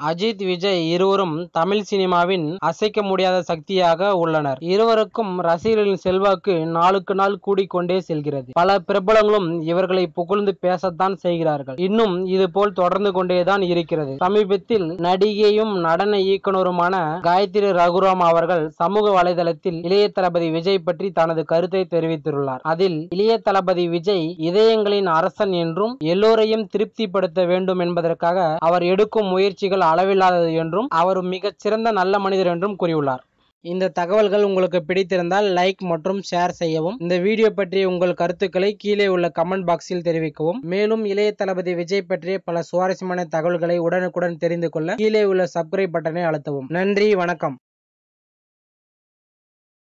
அஜித், விஜய் இருவரும் தமிழ் சினிமாவின் அசைக்க முடியாத சக்தியாக உள்ளனர். இருவருக்கும் ரசிகர்களின் செல்வாக்கு நாளுக்கு நாள் கூடிக்கொண்டே செல்கிறது. பல பிரபலங்களும் இவர்களை புகழ்ந்து பேசத்தான் செய்கிறார்கள். இன்னும் இது போல் தொடர்ந்து கொண்டேதான் இருக்கிறது. சமீபத்தில் நடிகையும் நடன இயக்குனருமான காயத்ரி ரகுராம் அவர்கள் சமூக வலைதளத்தில் இளைய தளபதி விஜய் பற்றி தனது கருத்தை தெரிவித்துள்ளார். அதில் இளைய தளபதி விஜய் இதயங்களின் அரசன் என்றும் எல்லோரையும் திருப்திப்படுத்த வேண்டும் என்பதற்காக அவர் எடுக்கும் முயற்சிகள் அளவில்லாதது என்றும் அவர் மிகச் சிறந்த நல்ல மனிதர் என்றும் கூறியுள்ளார். இந்த தகவல்கள் உங்களுக்கு பிடித்திருந்தால் லைக் மற்றும் ஷேர் செய்யவும். இந்த வீடியோ பற்றிய உங்கள் கருத்துக்களை கீழே உள்ள கமெண்ட் பாக்ஸில் தெரிவிக்கவும். மேலும் இளைய தளபதி விஜய் பற்றிய பல சுவாரஸ்யமான தகவல்களை உடனுக்குடன் தெரிந்து கொள்ள கீழே உள்ள சப்ஸ்கிரைப் பட்டனை அழுத்தவும். நன்றி, வணக்கம்.